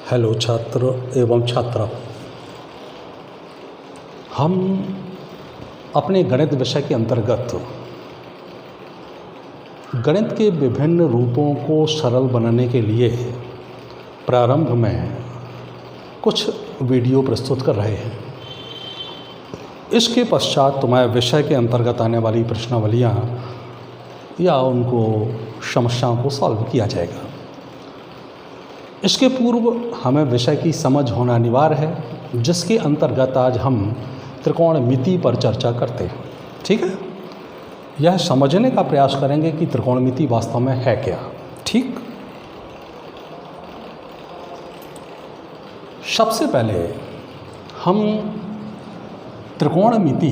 Hello छात्र एवं छात्रा, हम अपने गणित विषय के अंतर्गत गणित के विभिन्न रूपों को सरल बनाने के लिए प्रारंभ में कुछ वीडियो प्रस्तुत कर रहे हैं। इसके पश्चात तुम्हें विषय के अंतर्गत आने वाली प्रश्नावलियाँ या उनको समस्याओं को सॉल्व किया जाएगा। इसके पूर्व हमें विषय की समझ होना अनिवार्य है, जिसके अंतर्गत आज हम त्रिकोणमिति पर चर्चा करते हैं। ठीक है, यह समझने का प्रयास करेंगे कि त्रिकोणमिति वास्तव में है क्या। ठीक, सबसे पहले हम त्रिकोणमिति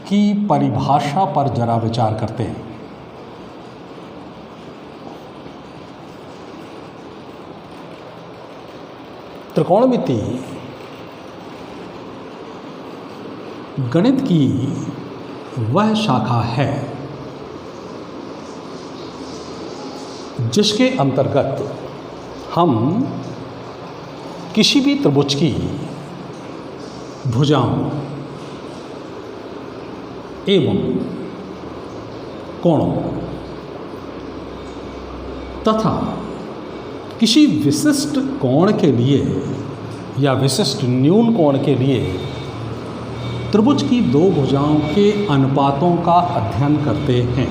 की परिभाषा पर जरा विचार करते हैं। त्रिकोणमिति गणित की वह शाखा है जिसके अंतर्गत हम किसी भी त्रिभुज की भुजाओं एवं कोणों तथा किसी विशिष्ट कोण के लिए या विशिष्ट न्यून कोण के लिए त्रिभुज की दो भुजाओं के अनुपातों का अध्ययन करते हैं।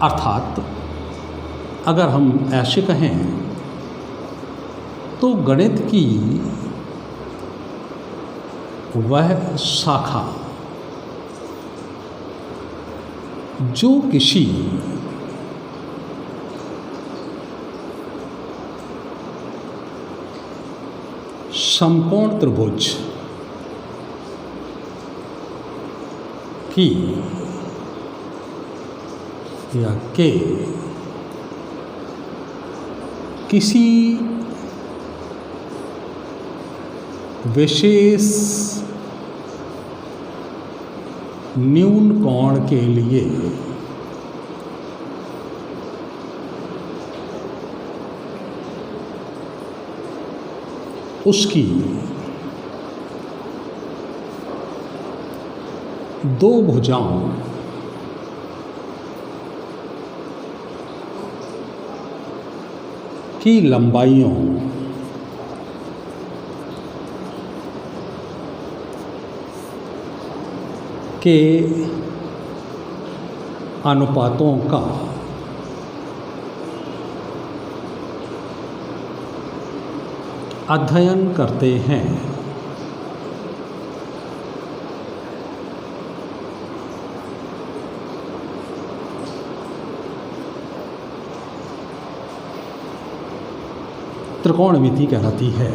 अर्थात अगर हम ऐसे कहें तो गणित की वह शाखा जो किसी समकोण त्रिभुज की या के किसी विशेष न्यून कोण के लिए उसकी दो भुजाओं की लंबाइयों के अनुपातों का अध्ययन करते हैं। त्रिकोणमिति कहलाती है।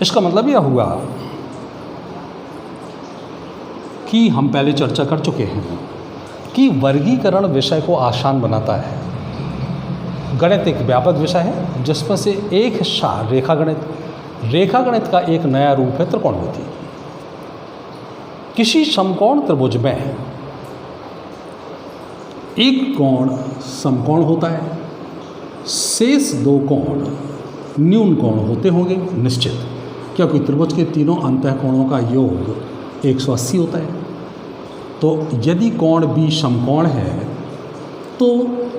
इसका मतलब यह हुआ कि हम पहले चर्चा कर चुके हैं कि वर्गीकरण विषय को आसान बनाता है। गणित एक व्यापक विषय है जिसमें से एक रेखागणित का एक नया रूप है त्रिकोणमिति। किसी समकोण त्रिभुज में एक कोण समकोण होता है, शेष दो कोण न्यून कोण होते होंगे निश्चित, क्योंकि त्रिभुज के तीनों अंतःकोणों का योग 180 होता है। तो यदि कोण बी समकोण है तो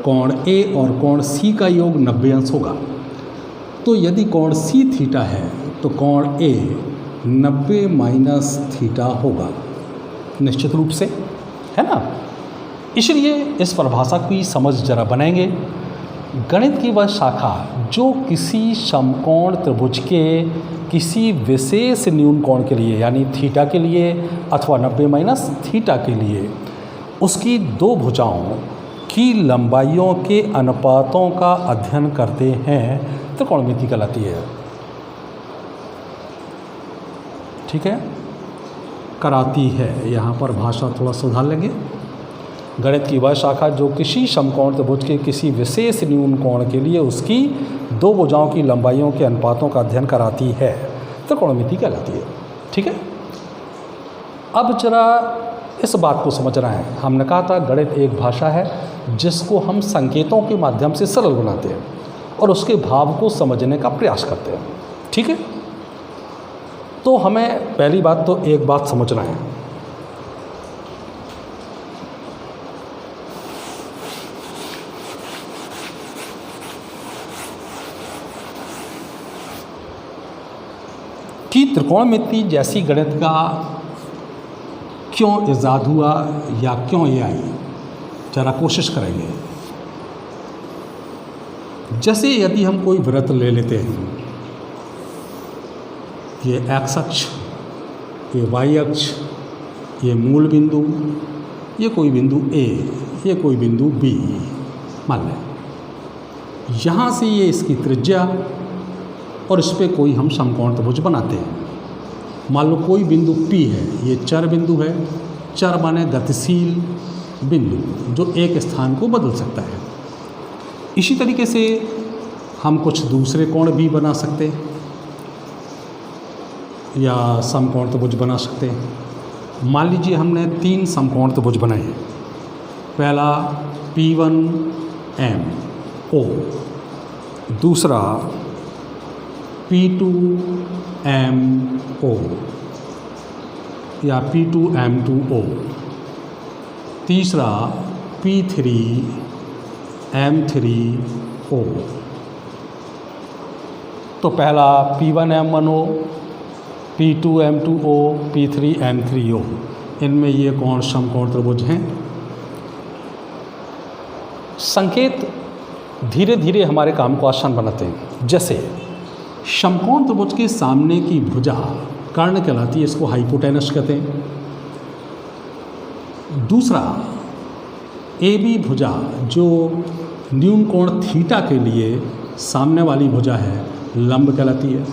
कोण ए और कोण सी का योग 90 अंश होगा। तो यदि कोण सी थीटा है तो कोण ए 90 माइनस थीटा होगा निश्चित रूप से, है ना। इसलिए इस परिभाषा की समझ जरा बनाएंगे। गणित की वह शाखा जो किसी समकोण त्रिभुज के किसी विशेष न्यून कोण के लिए यानी थीटा के लिए अथवा 90 माइनस थीटा के लिए उसकी दो भुजाओं की लंबाइयों के अनुपातों का अध्ययन करते हैं त्रिकोणमिति कहलाती है। ठीक है, कराती है। यहाँ पर भाषा थोड़ा सुधार लेंगे। गणित की वह शाखा जो किसी समकोण त्रिभुज के किसी विशेष न्यून कोण के लिए उसकी दो भुजाओं की लंबाइयों के अनुपातों का अध्ययन कराती है, त्रिकोणमिति कहलाती है। ठीक है, अब जरा इस बात को समझना है। हमने कहा था गणित एक भाषा है जिसको हम संकेतों के माध्यम से सरल बनाते हैं और उसके भाव को समझने का प्रयास करते हैं। ठीक है, तो हमें पहली बात तो एक बात समझना है कि त्रिकोणमिति जैसी गणित का क्यों इजाद हुआ या क्यों ये आई। जरा कोशिश करेंगे। जैसे यदि हम कोई वृत्त ले लेते हैं, ये एक्स अक्ष, ये वाई अक्ष, ये मूल बिंदु, ये कोई बिंदु ए, ये कोई बिंदु बी मान लें। यहाँ से ये इसकी त्रिज्या और इस पर कोई हम समकोण त्रिभुज बनाते हैं। मान लो कोई बिंदु P है, ये चर बिंदु है। चर माने गतिशील बिंदु जो एक स्थान को बदल सकता है। इसी तरीके से हम कुछ दूसरे कोण भी बना सकते हैं या समकोण त्रिभुज बना सकते हैं। मान लीजिए हमने 3 समकोण त्रिभुज बनाए हैं। पहला P1MO, दूसरा P2MO या P2M2O, तीसरा P3M3O। तो पहला P1M1O, P2M2O, P3M3O, इनमें ये कोण समकोण त्रिभुज हैं। संकेत धीरे धीरे हमारे काम को आसान बनाते हैं। जैसे समकोण त्रिभुज के सामने की भुजा कर्ण कहलाती है, इसको हाइपोटेनस कहते हैं। दूसरा AB भुजा जो न्यून कोण थीटा के लिए सामने वाली भुजा है, लंब कहलाती है।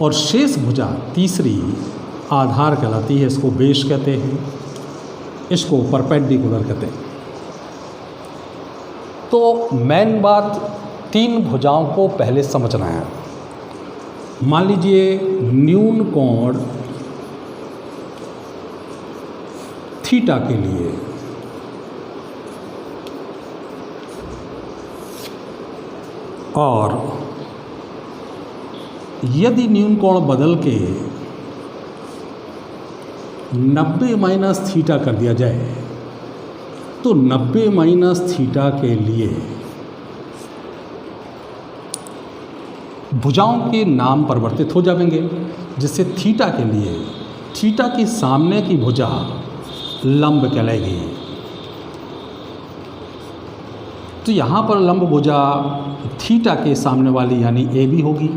और शेष भुजा तीसरी आधार कहलाती है, इसको बेस कहते हैं, इसको परपेंडिकुलर कहते हैं। तो मेन बात 3 भुजाओं को पहले समझना है। मान लीजिए न्यून कोण थीटा के लिए और यदि न्यून कोण बदल के 90 माइनस थीटा कर दिया जाए तो 90 माइनस थीटा के लिए भुजाओं के नाम परिवर्तित हो जाएंगे, जिससे थीटा के लिए थीटा के सामने की भुजा लंब कहलाएगी। तो यहाँ पर लंब भुजा थीटा के सामने वाली यानी AB होगी,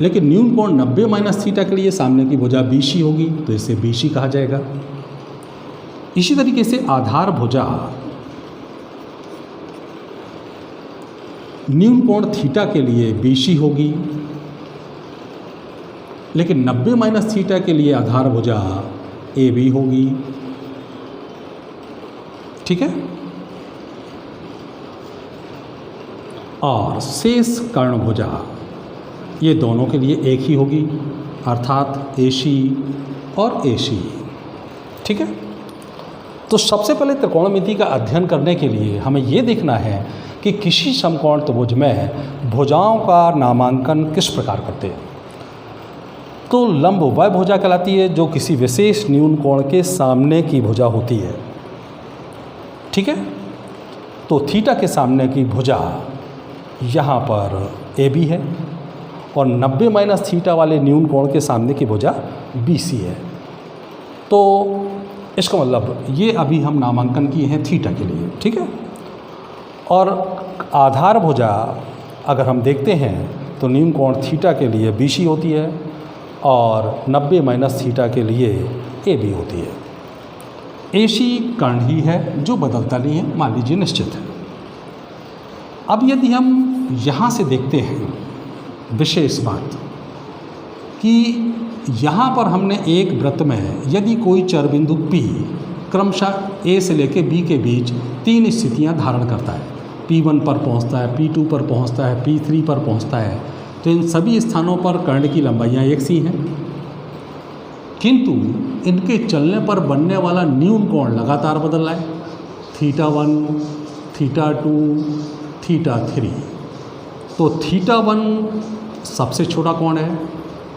लेकिन न्यून कोण 90 माइनस थीटा के लिए सामने की भुजा BC होगी, तो इसे BC कहा जाएगा। इसी तरीके से आधार भुजा न्यून कोण थीटा के लिए BC होगी, लेकिन 90 माइनस थीटा के लिए आधार भुजा AB होगी। ठीक है, और शेष कर्ण भुजा ये दोनों के लिए एक ही होगी, अर्थात AC और AC। ठीक है, तो सबसे पहले त्रिकोणमिति का अध्ययन करने के लिए हमें ये देखना है कि किसी समकोण त्रिभुज में भुजाओं का नामांकन किस प्रकार करते हैं। तो लंब वह भुजा कहलाती है जो किसी विशेष न्यून कोण के सामने की भुजा होती है। ठीक है, तो थीटा के सामने की भुजा यहाँ पर AB है और 90 माइनस थीटा वाले न्यून कोण के सामने की भुजा BC है। तो इसका मतलब ये अभी हम नामांकन किए हैं थीटा के लिए। ठीक है, और आधार भुजा अगर हम देखते हैं तो न्यून कोण थीटा के लिए BC होती है और 90 माइनस थीटा के लिए AB होती है। AC कर्ण ही है जो बदलता नहीं है, मान लीजिए निश्चित है। अब यदि हम यहाँ से देखते हैं विशेष बात कि यहाँ पर हमने एक वृत्त में यदि कोई चर बिंदु P क्रमशः ए से लेके बी के बीच 3 स्थितियां धारण करता है। P1 पर पहुंचता है, P2 पर पहुंचता है, P3 पर पहुंचता है। तो इन सभी स्थानों पर कर्ण की लंबाइयां एक सी हैं, किंतु इनके चलने पर बनने वाला न्यून कोण लगातार बदल रहा है। θ1, θ2, θ3। तो θ1 सबसे छोटा कोण है,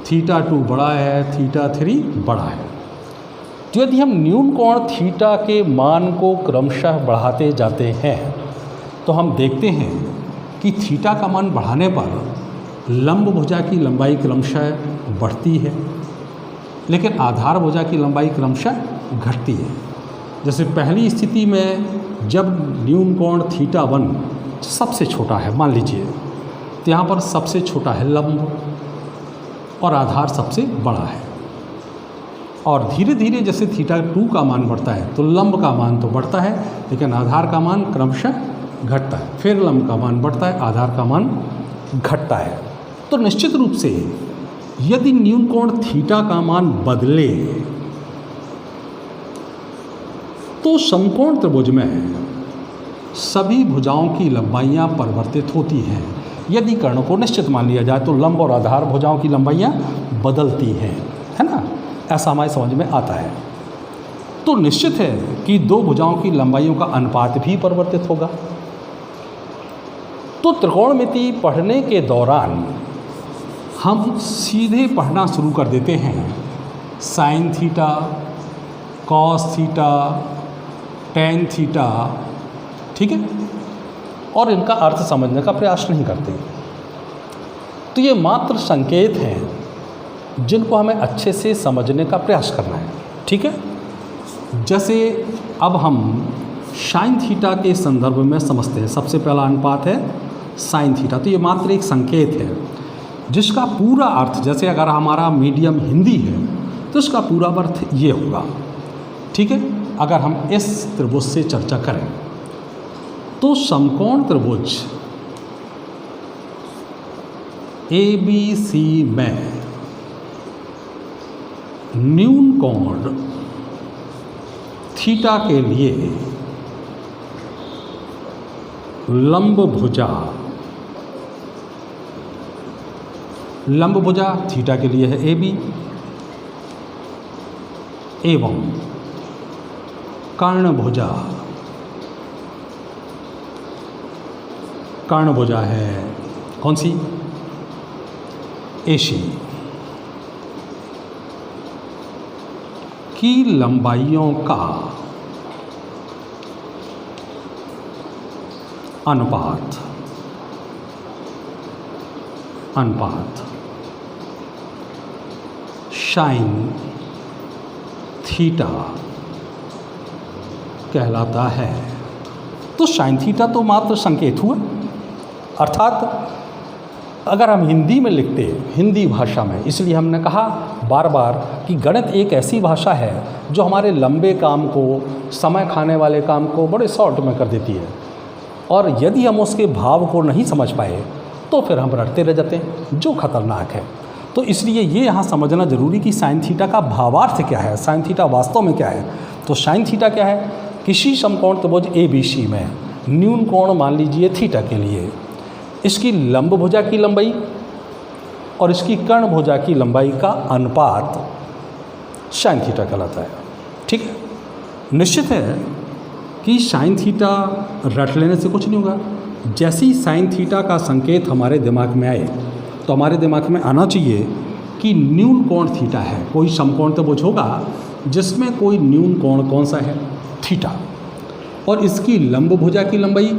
θ2 बड़ा है, θ3 बड़ा है। तो यदि हम न्यून कोण थीटा के मान को क्रमशः बढ़ाते जाते हैं तो हम देखते हैं कि थीटा का मान बढ़ाने पर लंब भुजा की लंबाई क्रमशः बढ़ती है, लेकिन आधार भुजा की लंबाई क्रमशः घटती है। जैसे पहली स्थिति में जब न्यून कोण θ1 सबसे छोटा है, मान लीजिए, तो यहाँ पर सबसे छोटा है लंब और आधार सबसे बड़ा है। और धीरे धीरे जैसे θ2 का मान बढ़ता है तो लंब का मान तो बढ़ता है, लेकिन आधार का मान क्रमशः घटता है। फिर लंब का मान बढ़ता है, आधार का मान घटता है। तो निश्चित रूप से यदि न्यून कोण थीटा का मान बदले तो समकोण त्रिभुज में सभी भुजाओं की लंबाइयां परिवर्तित होती हैं। यदि कर्ण को निश्चित मान लिया जाए तो लंब और आधार भुजाओं की लंबाइयां बदलती हैं, है ना, ऐसा हमारे समझ में आता है। तो निश्चित है कि दो भुजाओं की लंबाइयों का अनुपात भी परिवर्तित होगा। तो त्रिकोणमिति पढ़ने के दौरान हम सीधे पढ़ना शुरू कर देते हैं sine theta, cos theta, tan theta, ठीक है, और इनका अर्थ समझने का प्रयास नहीं करते। तो ये मात्र संकेत हैं जिनको हमें अच्छे से समझने का प्रयास करना है, ठीक है। जैसे अब हम साइन थीटा के संदर्भ में समझते हैं। सबसे पहला अनुपात है साइन थीटा। तो ये मात्र एक संकेत है जिसका पूरा अर्थ, जैसे अगर हमारा मीडियम हिंदी है तो इसका पूरा अर्थ ये होगा, ठीक है। अगर हम इस त्रिभुज से चर्चा करें तो समकोण त्रिभुज ABC में न्यून कोण थीटा के लिए लंब भुजा थीटा के लिए है AB एवं कर्ण भुजा है कौन सी, AC की लंबाइयों का अनुपात साइन थीटा कहलाता है। तो साइन थीटा तो मात्र संकेत हुआ, अर्थात अगर हम हिंदी में लिखते, हिंदी भाषा में, इसलिए हमने कहा बार बार कि गणित एक ऐसी भाषा है जो हमारे लंबे काम को, समय खाने वाले काम को बड़े शॉर्ट में कर देती है, और यदि हम उसके भाव को नहीं समझ पाए तो फिर हम रटते रह जाते हैं, जो खतरनाक है। तो इसलिए ये यहाँ समझना जरूरी कि साइन थीटा का भावार्थ क्या है, साइन थीटा वास्तव में क्या है। तो साइन थीटा क्या है, किसी समकोण त्रिभुज ABC में न्यून कोण मान लीजिए थीटा के लिए, इसकी लंब भुजा की लंबाई और इसकी कर्ण भुजा की लंबाई का अनुपात साइन थीटा कहलाता है, ठीक है। निश्चित है कि साइन थीटा रट लेने से कुछ नहीं होगा। जैसे ही साइन थीटा का संकेत हमारे दिमाग में आए तो हमारे दिमाग में आना चाहिए कि न्यून कोण थीटा है। कोई समकोण त्रिभुज होगा जिसमें कोई न्यून कोण कौन सा है, थीटा, और इसकी लंब भुजा की लंबाई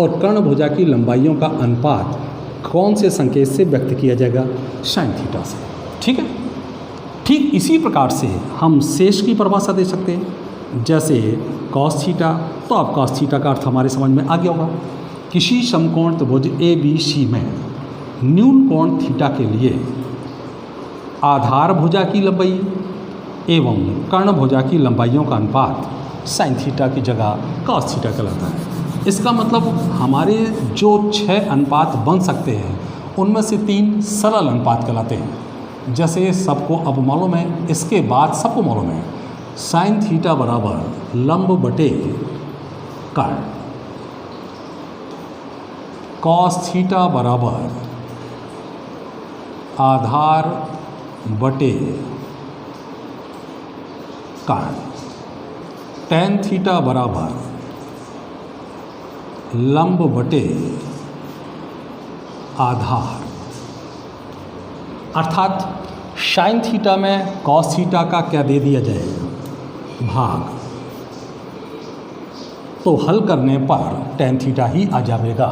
और कर्ण भुजा की लंबाइयों का अनुपात कौन से संकेत से व्यक्त किया जाएगा, साइन थीटा से, ठीक है। ठीक इसी प्रकार से हम शेष की परिभाषा दे सकते हैं। जैसे कॉस थीटा, तो अब कॉस थीटा का अर्थ हमारे समझ में आ गया होगा। किसी समकोण त्रिभुज ABC में न्यून कोण थीटा के लिए आधार भुजा की लंबाई एवं कर्ण भुजा की लंबाइयों का अनुपात साइन थीटा की जगह कॉस थीटा कहलाता है। इसका मतलब हमारे जो 6 अनुपात बन सकते हैं उनमें से 3 सरल अनुपात कहलाते हैं। जैसे सबको अब मालूम है, इसके बाद सबको मालूम है साइन थीटा बराबर लंब बटे कर्ण, कॉस थीटा बराबर आधार बटे कर्ण, टेन थीटा बराबर लंब बटे आधार। अर्थात साइन थीटा में कॉस थीटा का क्या दे दिया जाएगा, भाग, तो हल करने पर टेन थीटा ही आ जाएगा,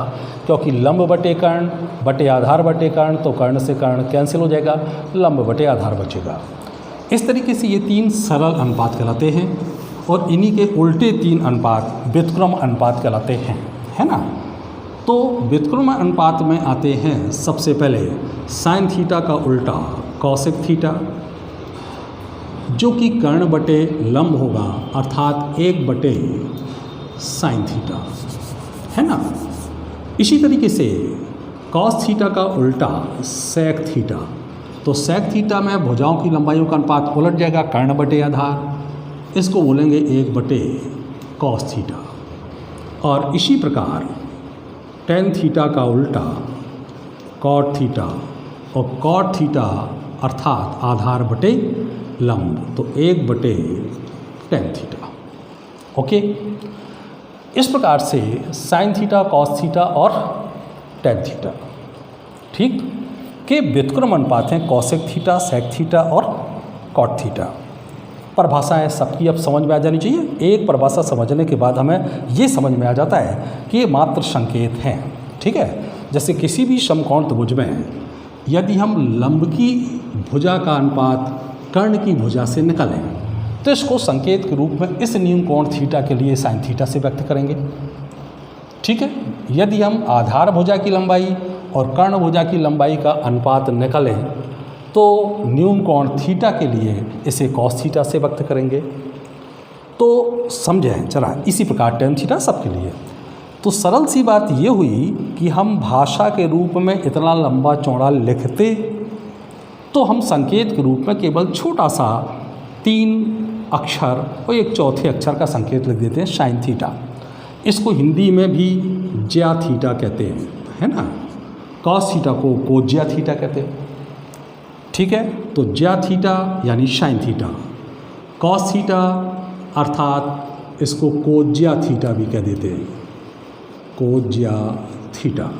क्योंकि लंब बटे कर्ण बटे आधार बटे कर्ण, तो कर्ण से कर्ण कैंसिल हो जाएगा, लंब बटे आधार बचेगा। इस तरीके से ये तीन सरल अनुपात कहलाते हैं और इन्हीं के उल्टे तीन अनुपात व्युत्क्रम अनुपात कहलाते हैं, है ना। तो व्युत्क्रम अनुपात में आते हैं सबसे पहले साइन थीटा का उल्टा कॉसेक थीटा, जो कि कर्ण बटे लंब होगा, अर्थात 1 बटे साइन थीटा, है ना। इसी तरीके से कॉस थीटा का उल्टा सेक थीटा, तो सेक थीटा में भुजाओं की लंबाइयों का अनुपात उलट जाएगा, कर्ण बटे आधार, इसको बोलेंगे 1 बटे कॉस थीटा। और इसी प्रकार टेन थीटा का उल्टा कॉट थीटा, और कॉट थीटा अर्थात आधार बटे लंब, तो 1 बटे टेन थीटा। ओके, इस प्रकार से साइन थीटा, कॉस थीटा और टेन थीटा, ठीक, के व्युत्क्रम अनुपात हैं कॉसेक थीटा, सेक थीटा और कॉट थीटा। परिभाषाएं सबकी अब समझ में आ जानी चाहिए। एक परिभाषा समझने के बाद हमें ये समझ में आ जाता है कि ये मात्र संकेत हैं, ठीक है। जैसे किसी भी समकोण त्रिभुज में यदि हम लंब की भुजा का अनुपात कर्ण की भुजा से निकालें तो इसको संकेत के रूप में इस न्यून कोण थीटा के लिए साइन थीटा से व्यक्त करेंगे, ठीक है। यदि हम आधार भुजा की लंबाई और कर्ण भुजा की लंबाई का अनुपात निकालें तो न्यून कोण थीटा के लिए इसे कॉस थीटा से व्यक्त करेंगे। तो समझें चला, इसी प्रकार टेन थीटा सबके लिए। तो सरल सी बात ये हुई कि हम भाषा के रूप में इतना लंबा चौड़ा लिखते तो हम संकेत के रूप में केवल छोटा सा 3 अक्षर और एक चौथे अक्षर का संकेत लिख देते हैं, साइन थीटा। इसको हिंदी में भी ज्या थीटा कहते हैं, है ना। कॉस थीटा को कोज्या थीटा कहते हैं, ठीक है। तो ज्या थीटा यानी साइन थीटा, कॉस थीटा अर्थात इसको कोज्या थीटा भी कह देते हैं, कोज्या थीटा,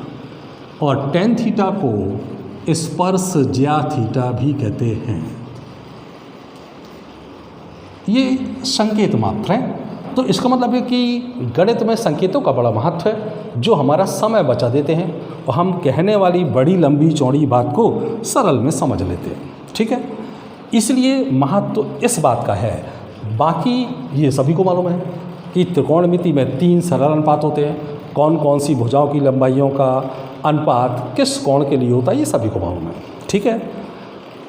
और टेन थीटा को स्पर्श ज्या थीटा भी कहते हैं। ये संकेत मात्र हैं। तो इसका मतलब है कि गणित में संकेतों का बड़ा महत्व है, जो हमारा समय बचा देते हैं और हम कहने वाली बड़ी लंबी चौड़ी बात को सरल में समझ लेते हैं, ठीक है। इसलिए महत्व इस बात का है। बाकी ये सभी को मालूम है कि त्रिकोणमिति में 3 सरल अनुपात होते हैं, कौन कौन सी भुजाओं की लंबाइयों का अनुपात किस कोण के लिए होता है, ये सभी को मालूम है, ठीक है।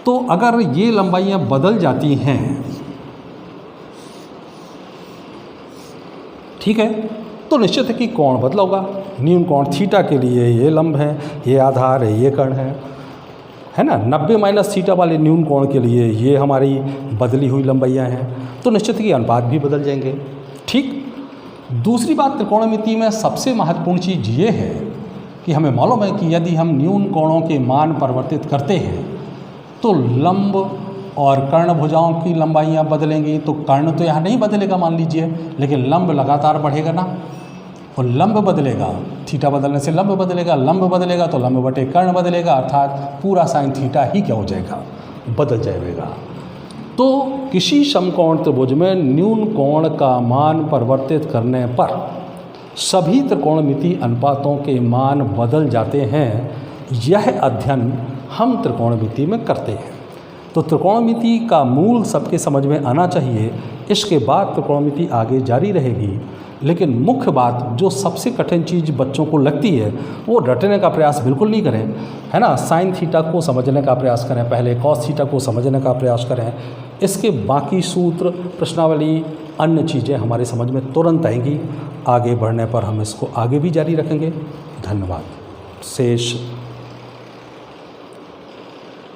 तो अगर ये लंबाइयाँ बदल जाती हैं, ठीक है, तो निश्चित है कि कोण बदला होगा। न्यून कोण थीटा के लिए ये लंब है, ये आधार है, ये कर्ण है ना। 90 - थीटा वाले न्यून कोण के लिए ये हमारी बदली हुई लंबाइयाँ हैं, तो निश्चित ही अनुपात भी बदल जाएंगे, ठीक। दूसरी बात, त्रिकोणमिति में सबसे महत्वपूर्ण चीज़ ये है कि हमें मालूम है कि यदि हम न्यून कोणों के मान परिवर्तित करते हैं तो लंब और कर्ण भुजाओं की लंबाइयाँ बदलेंगी। तो कर्ण तो यहाँ नहीं बदलेगा मान लीजिए, लेकिन लंब लगातार बढ़ेगा ना, और लंब बदलेगा, थीटा बदलने से लंब बदलेगा, लंब बदलेगा तो लंब बटे कर्ण बदलेगा, अर्थात पूरा साइन थीटा ही क्या हो जाएगा, बदल जाएगा। तो किसी समकोण त्रिभुज में न्यून कोण का मान परिवर्तित करने पर सभी त्रिकोणमिति अनुपातों के मान बदल जाते हैं। यह अध्ययन हम त्रिकोणमिति में करते हैं। तो त्रिकोणमिति का मूल सबके समझ में आना चाहिए, इसके बाद त्रिकोणमिति आगे जारी रहेगी। लेकिन मुख्य बात जो सबसे कठिन चीज़ बच्चों को लगती है वो रटने का प्रयास बिल्कुल नहीं करें, है ना। साइन थीटा को समझने का प्रयास करें, पहले कॉस थीटा को समझने का प्रयास करें। इसके बाकी सूत्र, प्रश्नावली, अन्य चीज़ें हमारे समझ में तुरंत आएंगी। आगे बढ़ने पर हम इसको आगे भी जारी रखेंगे। धन्यवाद। शेष